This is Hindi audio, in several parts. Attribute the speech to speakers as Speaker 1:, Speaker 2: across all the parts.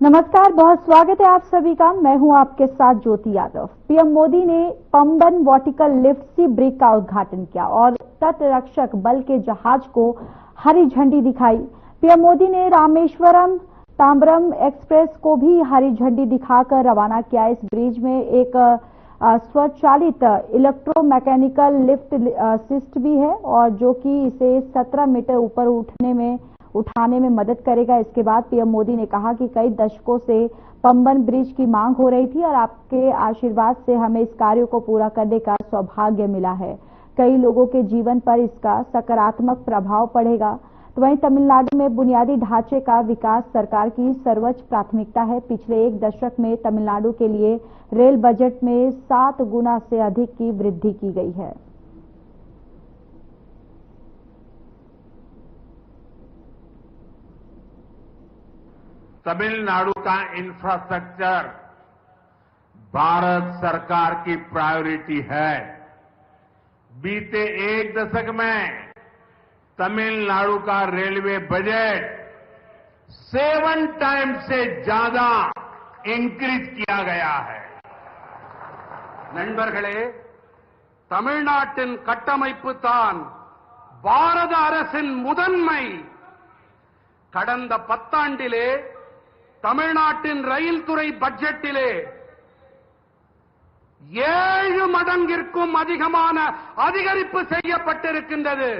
Speaker 1: नमस्कार, बहुत स्वागत है आप सभी का। मैं हूं आपके साथ ज्योति यादव। पीएम मोदी ने पंबन वर्टिकल लिफ्ट सी ब्रिज का उद्घाटन किया और तटरक्षक बल के जहाज को हरी झंडी दिखाई। पीएम मोदी ने रामेश्वरम तांबरम एक्सप्रेस को भी हरी झंडी दिखाकर रवाना किया। इस ब्रिज में एक स्वचालित इलेक्ट्रोमैकेनिकल लिफ्ट सिस्ट भी है और जो कि इसे 17 मीटर ऊपर उठाने में मदद करेगा। इसके बाद पीएम मोदी ने कहा कि कई दशकों से पंबन ब्रिज की मांग हो रही थी और आपके आशीर्वाद से हमें इस कार्य को पूरा करने का सौभाग्य मिला है। कई लोगों के जीवन पर इसका सकारात्मक प्रभाव पड़ेगा। तो वहीं तमिलनाडु में बुनियादी ढांचे का विकास सरकार की सर्वोच्च प्राथमिकता है। पिछले एक दशक में तमिलनाडु के लिए रेल बजट में 7 गुना से अधिक की वृद्धि की गई है।
Speaker 2: तमिलनाडु का इंफ्रास्ट्रक्चर भारत सरकार की प्रायोरिटी है। बीते एक दशक में तमिलनाडु का रेलवे बजट 7 टाइम्स से ज्यादा इंक्रीज किया गया है।
Speaker 3: நண்பர்களே, தமிழ்நாட்டின் கட்டமைப்பு தான் பாரத அரசின் முதன்மை. கடந்த 10 ஆண்டிலே தமிழ்நாட்டின் ரயில் துறை பட்ஜெட்டிலே 7 மடங்கிற்கும் அதிகமான அதிகரிப்பு செய்யப்பட்டிருக்கின்றது.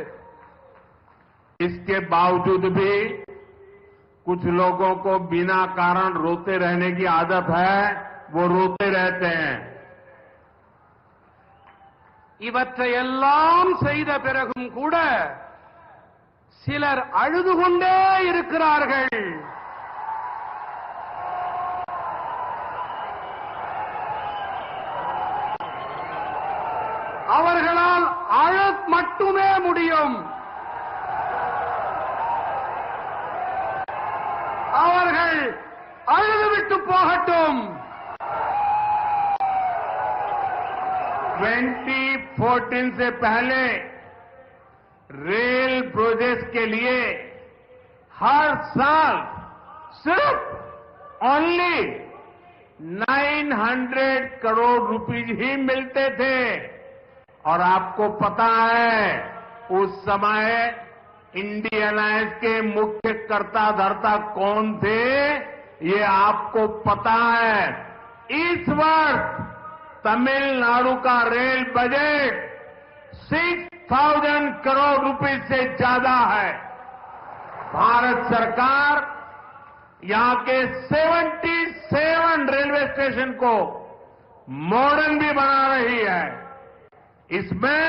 Speaker 2: इसके बावजूद भी कुछ लोगों को बिना कारण रोते रहने की आदत है, वो रोते रहते हैं।
Speaker 3: இவற்றையெல்லாம் செய்த பிறகும் கூட சிலர் அழுது கொண்டே இருக்கிறார்கள். அவர்களால் அழ மட்டுமே முடியும். அவர்கள் அழுதுவிட்டு போகட்டும்.
Speaker 2: 2014 से पहले रेल प्रोजेक्ट के लिए हर साल सिर्फ ओनली 900 करोड़ रुपीज ही मिलते थे। और आपको पता है उस समय इंडियन एयरलाइंस के मुख्य कर्ता धर्ता कौन थे, ये आपको पता है। इस वर्ष तमिलनाडु का रेल बजट 6,000 करोड़ रुपए से ज्यादा है। भारत सरकार यहां के 77 रेलवे स्टेशन को मॉडर्न भी बना रही है। इसमें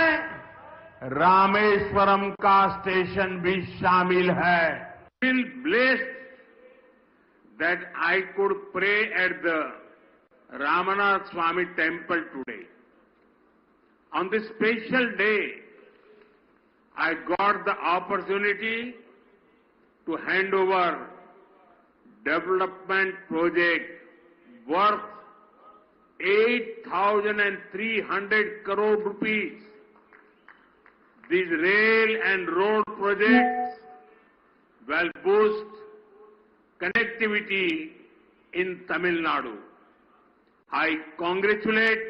Speaker 2: रामेश्वरम का स्टेशन भी शामिल है। Feel blessed that I could pray at the Ramanath Swamy temple today. On this special day, I got the opportunity to hand over development project worth 8,300 crore rupees. These rail and road projects will boost connectivity in Tamil Nadu. I congratulate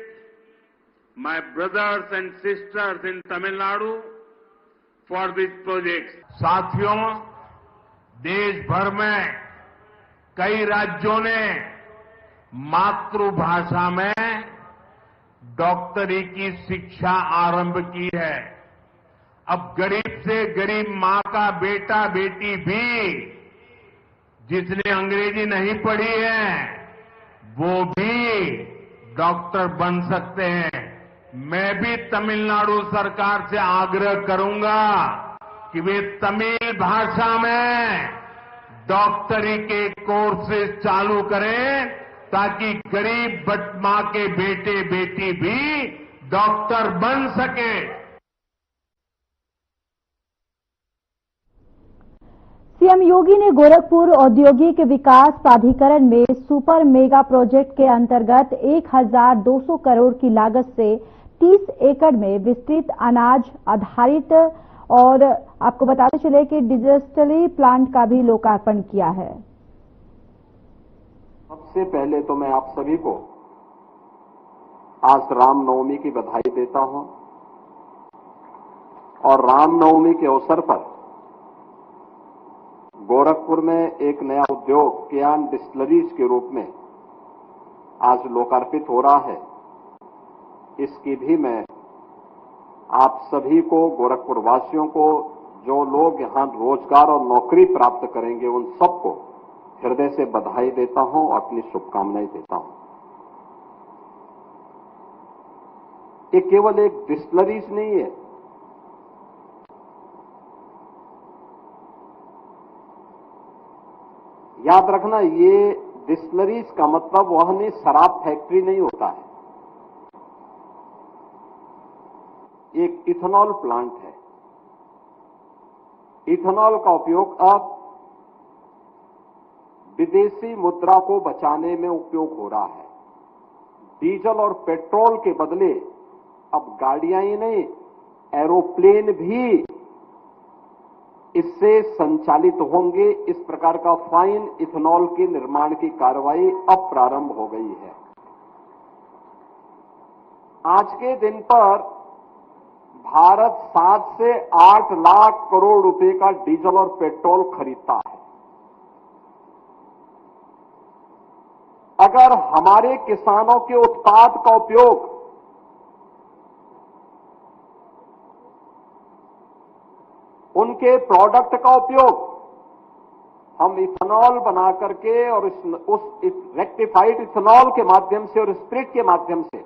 Speaker 2: my brothers and sisters in Tamil Nadu for this project. साथियों, देश भर में कई राज्यों ने मातृभाषा में डॉक्टरी की शिक्षा आरंभ की है। अब गरीब से गरीब मां का बेटा बेटी भी जिसने अंग्रेजी नहीं पढ़ी है वो भी डॉक्टर बन सकते हैं। मैं भी तमिलनाडु सरकार से आग्रह करूंगा कि वे तमिल भाषा में डॉक्टरी के कोर्सेज चालू करें ताकि गरीब मां के बेटे बेटी भी डॉक्टर बन सके।
Speaker 1: सीएम योगी ने गोरखपुर औद्योगिक विकास प्राधिकरण में सुपर मेगा प्रोजेक्ट के अंतर्गत 1,200 करोड़ की लागत से 30 एकड़ में विस्तृत अनाज आधारित और आपको बताते चले कि डिजिटली प्लांट का भी लोकार्पण किया है।
Speaker 4: सबसे पहले तो मैं आप सभी को आज रामनवमी की बधाई देता हूं और रामनवमी के अवसर पर गोरखपुर में एक नया उद्योग कियान डिस्टिलरीज के रूप में आज लोकार्पित हो रहा है। इसकी भी मैं आप सभी को, गोरखपुर वासियों को, जो लोग यहां रोजगार और नौकरी प्राप्त करेंगे, उन सबको हृदय से बधाई देता हूं और अपनी शुभकामनाएं देता हूं। ये केवल एक डिस्टिलरीज नहीं है, याद रखना, ये डिस्टिलरीज का मतलब वह नहीं, शराब फैक्ट्री नहीं होता है। एक इथेनॉल प्लांट है। इथेनॉल का उपयोग अब विदेशी मुद्रा को बचाने में उपयोग हो रहा है। डीजल और पेट्रोल के बदले अब गाड़ियां ही नहीं, एरोप्लेन भी इससे संचालित होंगे। इस प्रकार का फाइन इथेनॉल के निर्माण की कार्रवाई अब प्रारंभ हो गई है। आज के दिन पर भारत 7 से 8 लाख करोड़ रुपए का डीजल और पेट्रोल खरीदता है। अगर हमारे किसानों के उत्पाद का उपयोग उनके प्रोडक्ट का उपयोग हम इथेनॉल बना करके और उस रेक्टिफाइड इथेनॉल के माध्यम से और स्पिरिट के माध्यम से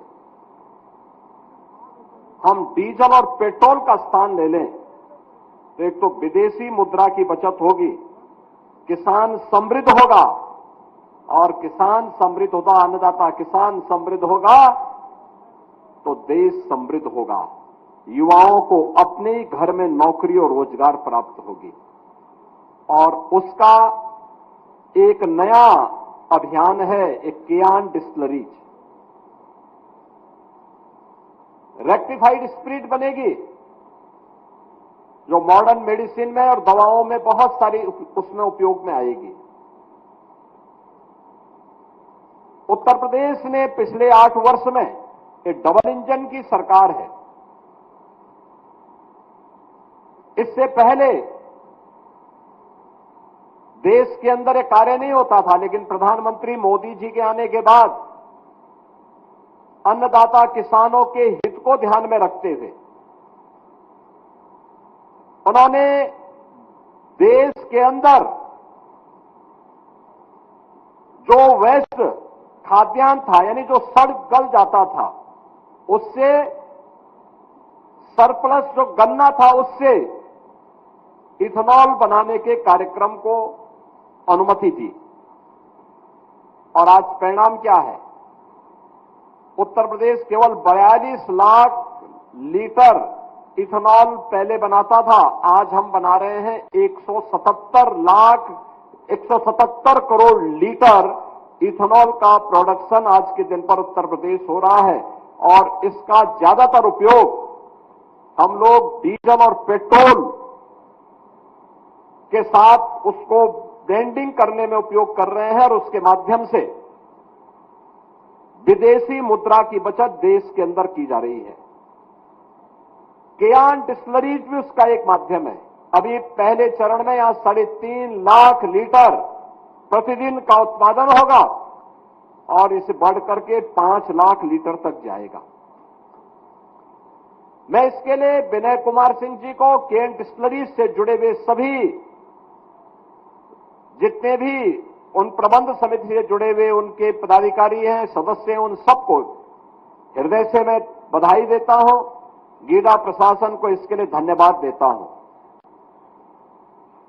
Speaker 4: हम डीजल और पेट्रोल का स्थान ले लें, तो एक तो विदेशी मुद्रा की बचत होगी, किसान समृद्ध होगा, और किसान समृद्ध होगा, अन्नदाता किसान समृद्ध होगा तो देश समृद्ध होगा। युवाओं को अपने ही घर में नौकरी और रोजगार प्राप्त होगी। और उसका एक नया अभियान है, एक कियान डिस्टिलरीज। रेक्टिफाइड स्पिरिट बनेगी जो मॉडर्न मेडिसिन में और दवाओं में बहुत सारी उसमें उपयोग में आएगी। उत्तर प्रदेश ने पिछले 8 वर्ष में एक डबल इंजन की सरकार है। इससे पहले देश के अंदर एक कार्य नहीं होता था, लेकिन प्रधानमंत्री मोदी जी के आने के बाद अन्नदाता किसानों के हित को ध्यान में रखते हुए उन्होंने देश के अंदर जो वेस्ट खाद्यान्न था, यानी जो सड़ गल जाता था, उससे सरप्लस जो गन्ना था उससे इथेनॉल बनाने के कार्यक्रम को अनुमति दी। और आज परिणाम क्या है? उत्तर प्रदेश केवल 42 लाख लीटर इथेनॉल पहले बनाता था, आज हम बना रहे हैं 177 करोड़ लीटर इथेनॉल का प्रोडक्शन आज के दिन पर उत्तर प्रदेश हो रहा है। और इसका ज्यादातर उपयोग हम लोग डीजल और पेट्रोल के साथ उसको ब्लेंडिंग करने में उपयोग कर रहे हैं और उसके माध्यम से विदेशी मुद्रा की बचत देश के अंदर की जा रही है। कियान डिस्टिलरीज भी उसका एक माध्यम है। अभी पहले चरण में यहां 3.5 लाख लीटर प्रतिदिन का उत्पादन होगा और इसे बढ़ करके 5 लाख लीटर तक जाएगा। मैं इसके लिए विनय कुमार सिंह जी को, कियान डिस्टिलरीज से जुड़े हुए सभी जितने भी उन प्रबंध समिति से जुड़े हुए उनके पदाधिकारी हैं, सदस्य हैं, उन सबको हृदय से मैं बधाई देता हूं। गीडा प्रशासन को इसके लिए धन्यवाद देता हूं।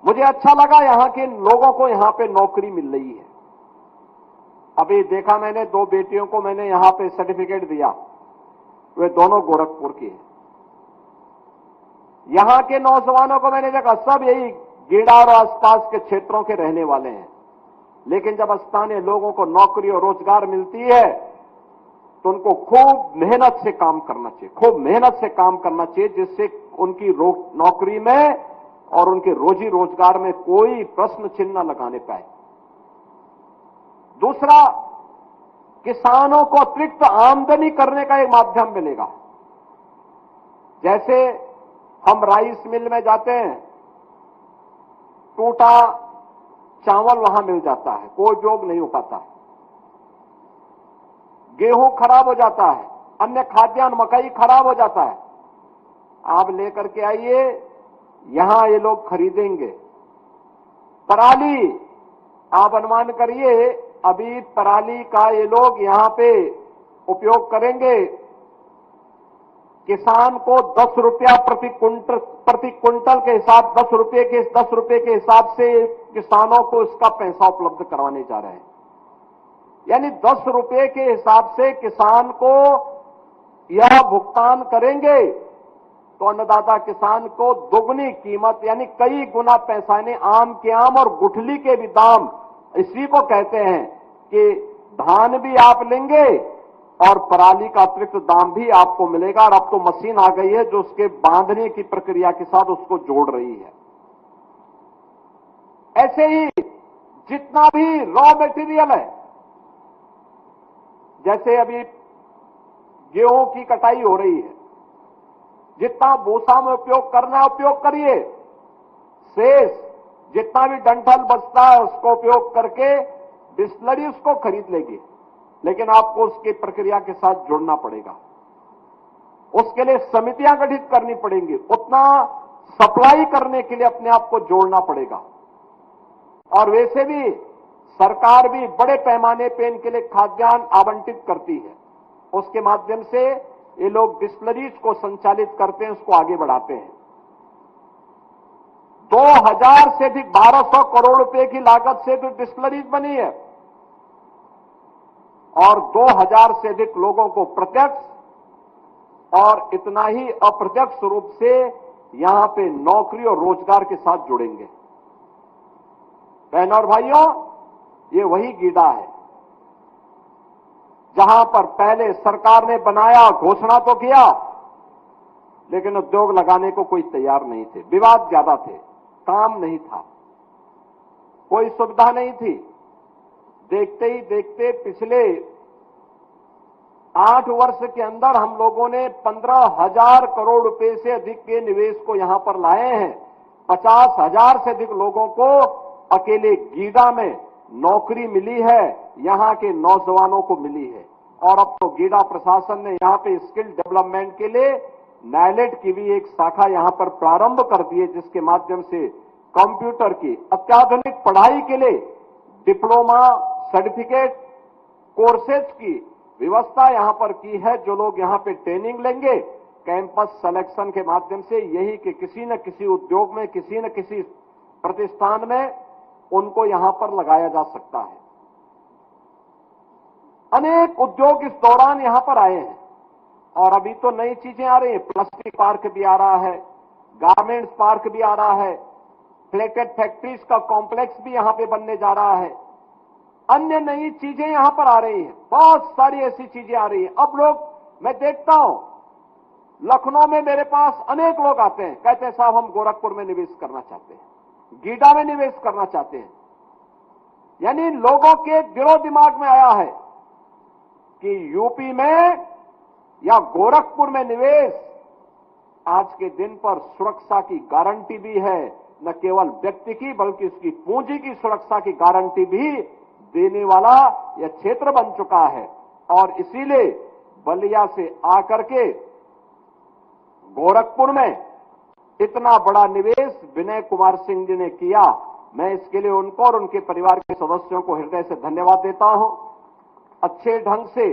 Speaker 4: मुझे अच्छा लगा, यहां के लोगों को यहां पे नौकरी मिल रही है। अभी देखा मैंने, 2 बेटियों को मैंने यहां पे सर्टिफिकेट दिया, वे दोनों गोरखपुर की हैं। यहां के नौजवानों को मैंने देखा, सब यही गीडा और आसपास के क्षेत्रों के रहने वाले हैं। लेकिन जब स्थानीय लोगों को नौकरी और रोजगार मिलती है तो उनको खूब मेहनत से काम करना चाहिए, खूब मेहनत से काम करना चाहिए, जिससे उनकी नौकरी में और उनके रोजी रोजगार में कोई प्रश्न चिन्ह न लगाने पाए। दूसरा, किसानों को अतिरिक्त आमदनी करने का एक माध्यम मिलेगा। जैसे हम राइस मिल में जाते हैं, टूटा चावल वहां मिल जाता है, कोई उपयोग नहीं हो पाता है। गेहूं खराब हो जाता है, अन्य खाद्यान्न मकई खराब हो जाता है। आप लेकर के आइए, यहां ये लोग खरीदेंगे। पराली, आप अनुमान करिए, अभी पराली का ये लोग यहां पे उपयोग करेंगे। किसान को 10 रुपया प्रति क्विंटल के हिसाब 10 रुपये के हिसाब से किसानों को इसका पैसा उपलब्ध करवाने जा रहे हैं। यानी 10 रुपये के हिसाब से किसान को यह भुगतान करेंगे तो अन्नदाता किसान को दोगुनी कीमत यानी कई गुना पैसा, यानी आम के आम और गुठली के भी दाम, इसी को कहते हैं कि धान भी आप लेंगे और पराली का अतिरिक्त दाम भी आपको मिलेगा। और अब तो मशीन आ गई है जो उसके बांधने की प्रक्रिया के साथ उसको जोड़ रही है। ऐसे ही जितना भी रॉ मटेरियल है, जैसे अभी गेहूं की कटाई हो रही है, जितना भूसा में उपयोग करना है उपयोग करिए, शेष जितना भी डंठल बचता है उसको उपयोग करके डिस्टिलरी उसको खरीद लेगी, लेकिन आपको उसकी प्रक्रिया के साथ जुड़ना पड़ेगा। उसके लिए समितियां गठित करनी पड़ेंगी, उतना सप्लाई करने के लिए अपने आप को जोड़ना पड़ेगा। और वैसे भी सरकार भी बड़े पैमाने पे इनके लिए खाद्यान्न आवंटित करती है, उसके माध्यम से ये लोग डिस्टिलरीज को संचालित करते हैं, उसको आगे बढ़ाते हैं। 2000 से अधिक 1200 करोड़ रुपए की लागत से तो डिस्टिलरीज बनी है और 2000 से अधिक लोगों को प्रत्यक्ष और इतना ही अप्रत्यक्ष रूप से यहां पे नौकरी और रोजगार के साथ जुड़ेंगे। बहनों और भाइयों, ये वही गीडा है जहां पर पहले सरकार ने बनाया, घोषणा तो किया, लेकिन उद्योग लगाने को कोई तैयार नहीं थे, विवाद ज्यादा थे, काम नहीं था, कोई सुविधा नहीं थी। देखते ही देखते पिछले 8 वर्ष के अंदर हम लोगों ने 15,000 करोड़ रुपए से अधिक के निवेश को यहां पर लाए हैं। 50,000 से अधिक लोगों को अकेले गीडा में नौकरी मिली है, यहां के नौजवानों को मिली है। और अब तो गीडा प्रशासन ने यहां पे स्किल डेवलपमेंट के लिए नायलेट की भी एक शाखा यहां पर प्रारंभ कर दी है, जिसके माध्यम से कंप्यूटर की अत्याधुनिक पढ़ाई के लिए डिप्लोमा, सर्टिफिकेट कोर्सेज की व्यवस्था यहां पर की है। जो लोग यहां पे ट्रेनिंग लेंगे कैंपस सिलेक्शन के माध्यम से, यही कि किसी न किसी उद्योग में, किसी न किसी प्रतिष्ठान में उनको यहां पर लगाया जा सकता है। अनेक उद्योग इस दौरान यहां पर आए हैं और अभी तो नई चीजें आ रही हैं। प्लास्टिक पार्क भी आ रहा है, गारमेंट्स पार्क भी आ रहा है, प्लेटेड फैक्ट्रीज का कॉम्प्लेक्स भी यहां पे बनने जा रहा है। अन्य नई चीजें यहां पर आ रही हैं, बहुत सारी ऐसी चीजें आ रही हैं। अब लोग, मैं देखता हूं लखनऊ में मेरे पास अनेक लोग आते हैं, कहते हैं साहब हम गोरखपुर में निवेश करना चाहते हैं, गीडा में निवेश करना चाहते हैं। यानी लोगों के दिलो दिमाग में आया है कि यूपी में या गोरखपुर में निवेश आज के दिन पर सुरक्षा की गारंटी भी है, न केवल व्यक्ति की बल्कि उसकी पूंजी की सुरक्षा की गारंटी भी देने वाला यह क्षेत्र बन चुका है। और इसीलिए बलिया से आकर के गोरखपुर में इतना बड़ा निवेश विनय कुमार सिंह जी ने किया। मैं इसके लिए उनको और उनके परिवार के सदस्यों को हृदय से धन्यवाद देता हूं। अच्छे ढंग से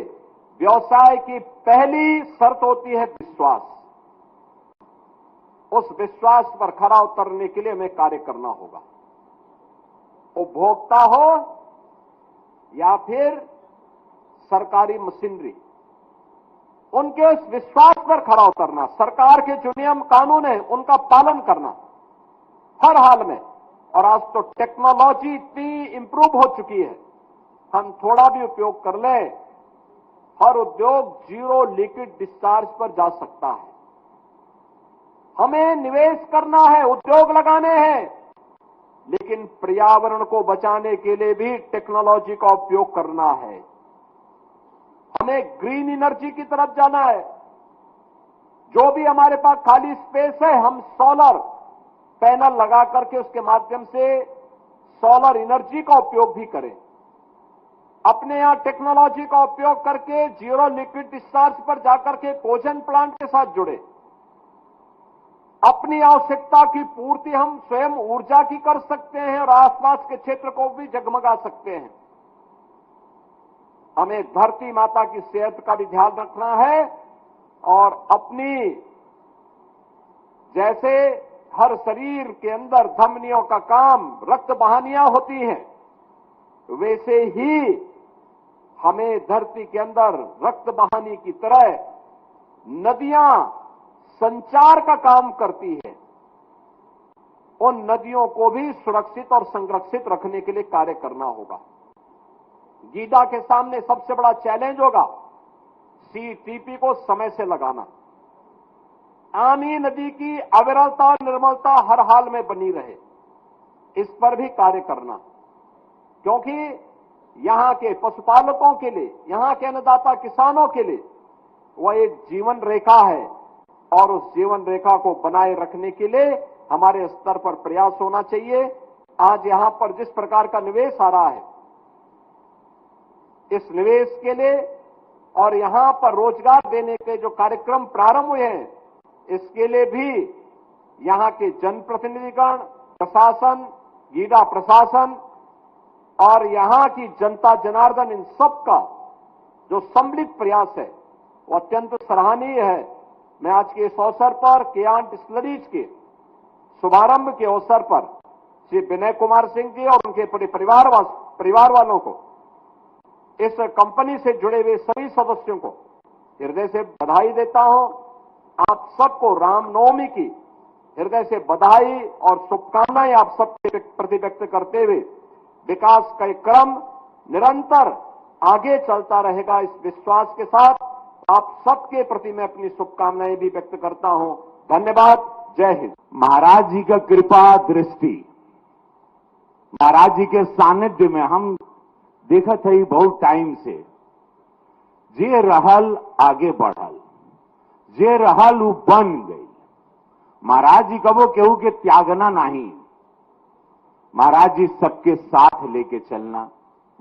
Speaker 4: व्यवसाय की पहली शर्त होती है विश्वास। उस विश्वास पर खरा उतरने के लिए हमें कार्य करना होगा। उपभोक्ता हो या फिर सरकारी मशीनरी, उनके उस विश्वास पर खरा उतरना, सरकार के जो नियम कानून है उनका पालन करना हर हाल में। और आज तो टेक्नोलॉजी इतनी इंप्रूव हो चुकी है, हम थोड़ा भी उपयोग कर लें, हर उद्योग जीरो लिक्विड डिस्चार्ज पर जा सकता है। हमें निवेश करना है, उद्योग लगाने हैं, लेकिन पर्यावरण को बचाने के लिए भी टेक्नोलॉजी का उपयोग करना है। हमें ग्रीन एनर्जी की तरफ जाना है। जो भी हमारे पास खाली स्पेस है, हम सोलर पैनल लगा करके उसके माध्यम से सोलर एनर्जी का उपयोग भी करें। अपने यहां टेक्नोलॉजी का उपयोग करके जीरो लिक्विड डिस्चार्ज पर जाकर के कोजन प्लांट के साथ जुड़े। अपनी आवश्यकता की पूर्ति हम स्वयं ऊर्जा की कर सकते हैं और आसपास के क्षेत्र को भी जगमगा सकते हैं। हमें धरती माता की सेहत का भी ध्यान रखना है और अपनी, जैसे हर शरीर के अंदर धमनियों का काम रक्त बहानियां होती हैं, वैसे ही हमें धरती के अंदर रक्त बहानी की तरह नदियां संचार का काम करती है। उन नदियों को भी सुरक्षित और संरक्षित रखने के लिए कार्य करना होगा। गीडा के सामने सबसे बड़ा चैलेंज होगा सीटीपी को समय से लगाना। आमी नदी की अविरलता और निर्मलता हर हाल में बनी रहे, इस पर भी कार्य करना, क्योंकि यहां के पशुपालकों के लिए, यहां के अन्नदाता किसानों के लिए वह एक जीवन रेखा है और उस जीवन रेखा को बनाए रखने के लिए हमारे स्तर पर प्रयास होना चाहिए। आज यहां पर जिस प्रकार का निवेश आ रहा है, इस निवेश के लिए और यहां पर रोजगार देने के जो कार्यक्रम प्रारंभ हुए हैं, इसके लिए भी यहां के जनप्रतिनिधिगण, प्रशासन, गीडा प्रशासन और यहां की जनता जनार्दन, इन सबका जो सम्मिलित प्रयास है वो अत्यंत सराहनीय है। मैं आज के इस अवसर पर केआन डिस्टिलरीज के शुभारंभ के अवसर पर श्री विनय कुमार सिंह जी और उनके पूरे परिवार वालों को, इस कंपनी से जुड़े हुए सभी सदस्यों को हृदय से बधाई देता हूं। आप सबको रामनवमी की हृदय से बधाई और शुभकामनाएं आप सबके प्रति व्यक्त करते हुए विकास का एक क्रम निरंतर आगे चलता रहेगा, इस विश्वास के साथ आप सबके प्रति मैं अपनी शुभकामनाएं भी व्यक्त करता हूं। धन्यवाद। जय हिंद।
Speaker 5: महाराज जी का कृपा दृष्टि, महाराज जी के सानिध्य में हम देखा थी बहुत टाइम से, जे रहल आगे बढ़ल, जे रहल वो बन गई। महाराज जी कबो केहू के त्यागना नहीं, महाराज जी सबके साथ लेके चलना।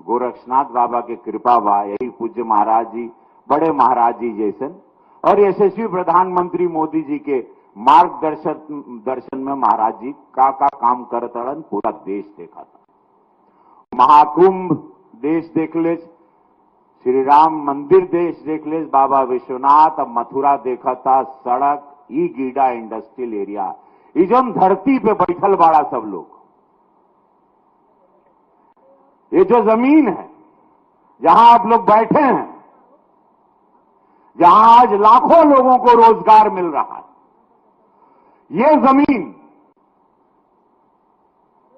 Speaker 5: गोरक्षनाथ बाबा के कृपा बा, यही पूज्य महाराज जी, बड़े महाराज जी जैसन, और यशस्वी प्रधानमंत्री मोदी जी के मार्गदर्शन में महाराज जी का काम करत रहन, पूरा देश देखा था। महाकुंभ देश देख ले, श्री राम मंदिर देश देख ले, बाबा विश्वनाथ, अब मथुरा देखा था, सड़क, ई गीडा इंडस्ट्रियल एरिया, ये जो धरती पे बैठल बाड़ा सब लोग, ये जो जमीन है जहां आप लोग बैठे हैं, जहां आज लाखों लोगों को रोजगार मिल रहा है, ये जमीन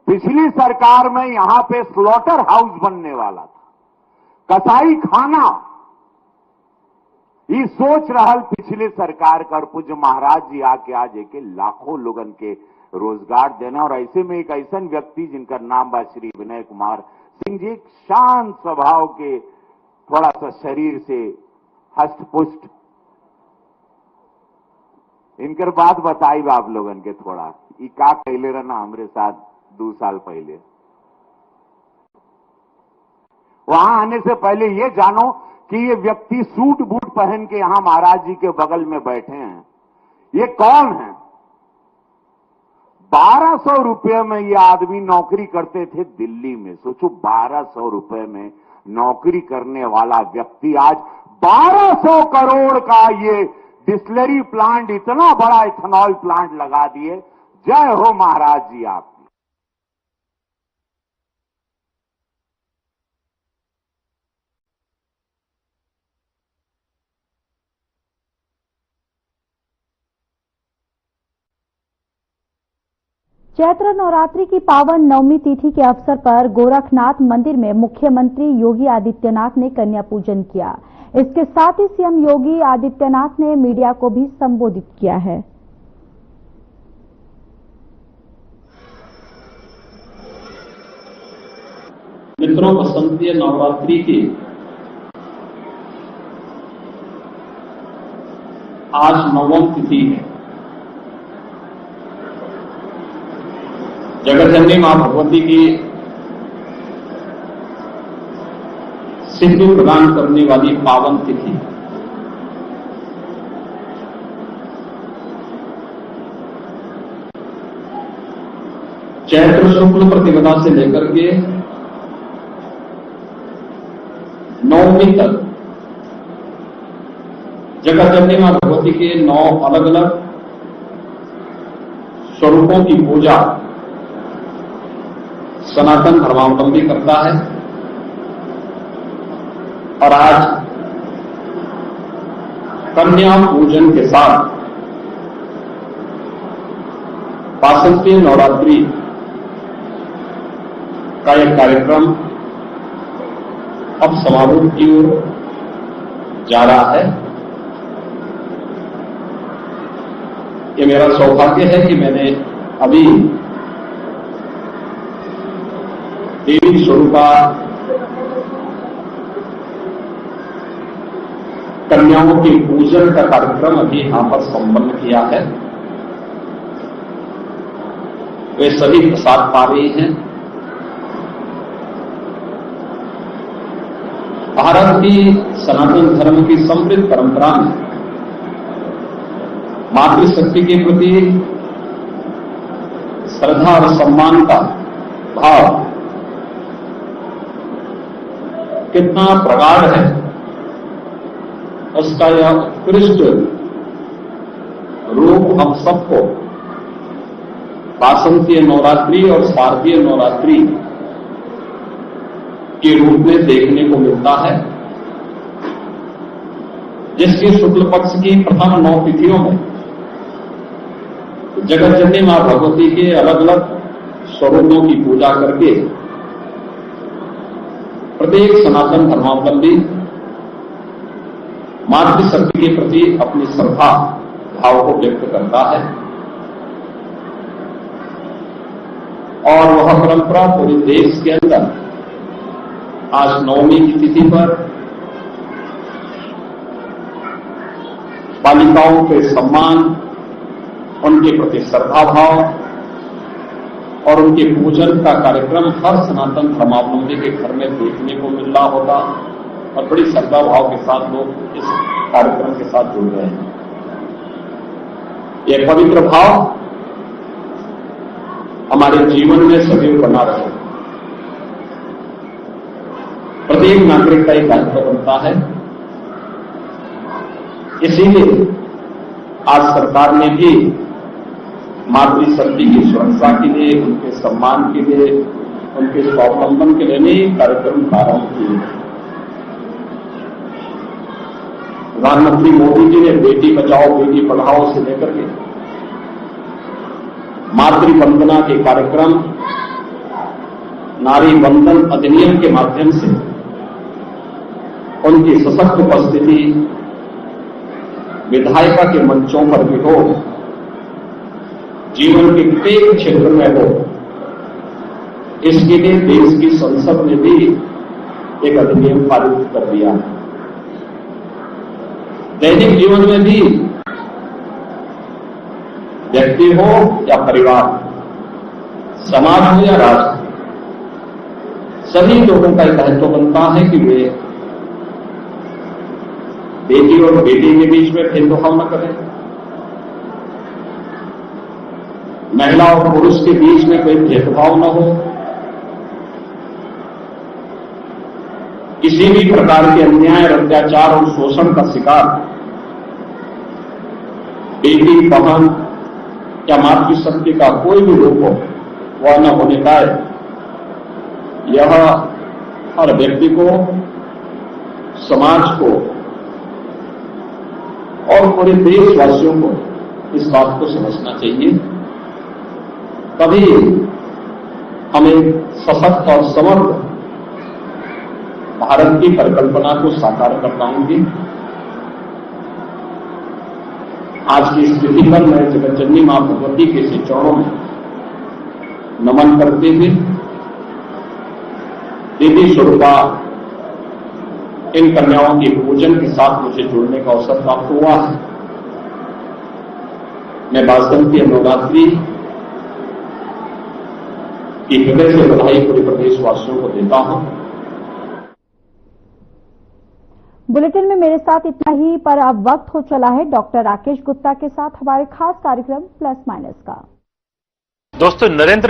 Speaker 5: पिछली सरकार में यहां पे स्लॉटर हाउस बनने वाला था, कसाई खाना, ये सोच रहल पिछली सरकार कर पूज्य महाराज जी आके आज एक लाखों लोगन के रोजगार देना। और ऐसे में एक ऐसा व्यक्ति जिनका नाम बा श्री विनय कुमार सिंह जी, एक शांत स्वभाव के, थोड़ा सा शरीर से हष्ट पुष्ट, इनकर बात बताई आप लोगन के थोड़ा, ये का कहले रहना हमरे साथ 2 साल पहले। वहां आने से पहले ये जानो कि ये व्यक्ति सूट बूट पहन के यहां महाराज जी के बगल में बैठे हैं, ये कौन है? 1200 रुपए में ये आदमी नौकरी करते थे दिल्ली में। सोचो 1200 रुपए में नौकरी करने वाला व्यक्ति आज 1200 करोड़ का ये डिस्टिलरी प्लांट, इतना बड़ा इथेनॉल प्लांट लगा दिए। जय हो महाराज जी आपकी।
Speaker 1: चैत्र नवरात्रि की पावन नवमी तिथि के अवसर पर गोरखनाथ मंदिर में मुख्यमंत्री योगी आदित्यनाथ ने कन्या पूजन किया। इसके साथ ही सीएम योगी आदित्यनाथ ने मीडिया को भी संबोधित किया है।
Speaker 6: मित्रों, बसंतीय नवरात्रि की आज 9वीं तिथि है। जगतजननी मां भगवती की सिद्धि प्रदान करने वाली पावन तिथि। चैत्र शुक्ल प्रतिपदा से लेकर के 9वीं तक जगतजननी मां भगवती के 9 अलग अलग स्वरूपों की पूजा सनातन धर्मावलंबी करता है। और आज कन्या पूजन के साथ वासंतीय नवरात्रि का यह कार्यक्रम अब समारोह की ओर जा रहा है। ये मेरा सौभाग्य है कि मैंने अभी देवी स्वरूपा कन्याओं के पूजन का कार्यक्रम अभी यहां पर संपन्न किया है। वे सभी प्रसाद पा रही हैं। भारत की सनातन धर्म की समृद्ध परंपरा में मातृशक्ति के प्रति श्रद्धा और सम्मान का भाव कितना प्रगाढ़ है, उसका यह उत्कृष्ट रूप हम सबको वासंतीय नवरात्रि और शारदीय नवरात्रि के रूप में देखने को मिलता है, जिसकी शुक्ल पक्ष की प्रथम 9 तिथियों में जगतजननी मां भगवती के अलग अलग स्वरूपों की पूजा करके प्रत्येक सनातन धर्मावलंबी मातृशक्ति के प्रति अपनी श्रद्धा भाव को व्यक्त करता है। और वह परंपरा पूरे देश के अंदर आज 9वीं की तिथि पर बालिकाओं के सम्मान, उनके प्रति श्रद्धा भाव और उनके पूजन का कार्यक्रम हर सनातन धर्मावलंबी के घर में देखने को मिल रहा होगा। और बड़ी श्रद्धा भाव के साथ लोग इस कार्यक्रम के साथ जुड़ रहे हैं। यह पवित्र भाव हमारे जीवन में सदैव बना रहे। प्रत्येक नागरिक का एक दायित्व बनता है। इसीलिए आज सरकार ने भी मातृशक्ति की सुरक्षा के लिए, उनके सम्मान के लिए, उनके स्वावलंबन के लिए नए कार्यक्रम प्रारंभ किए। प्रधानमंत्री मोदी जी ने बेटी बचाओ बेटी पढ़ाओ से लेकर के मातृ वंदना के कार्यक्रम, नारी वंदन अधिनियम के माध्यम से उनकी सशक्त उपस्थिति विधायिका के मंचों पर भी हो, जीवन के प्रत्येक क्षेत्र में हो, इसके लिए देश की संसद ने भी एक अधिनियम पारित कर दिया है। दैनिक जीवन में भी व्यक्ति हो या परिवार, समाज हो या राष्ट्र, सभी लोगों का एक दायित्व बनता है कि वे बेटी और बेटी के बीच में भेदभाव न करें, महिला और पुरुष के बीच में कोई भेदभाव न हो, किसी भी प्रकार के अन्याय और अत्याचार और शोषण का शिकार बेटी, बहन या मातृशक्ति का कोई भी रूप हो वह न होने पाए। यह हर व्यक्ति को, समाज को और पूरे देशवासियों को इस बात को समझना चाहिए। तभी हम एक सशक्त और समर्थ भारत की परिकल्पना को साकार कर पाएंगे। आज की स्थिति पर मैं जगतजननी मां भगवती के श्री चरणों में नमन करते हुए देवी स्वरूपा इन कन्याओं के पूजन के साथ मुझे जुड़ने का अवसर प्राप्त हुआ है। मैं वासंती नवरात्रि की हृदय से बधाई पूरे प्रदेशवासियों को देता हूं।
Speaker 1: बुलेटिन में मेरे साथ इतना ही, पर अब वक्त हो चला है डॉक्टर राकेश गुप्ता के साथ हमारे खास कार्यक्रम प्लस माइनस का।
Speaker 7: दोस्तों, नरेंद्र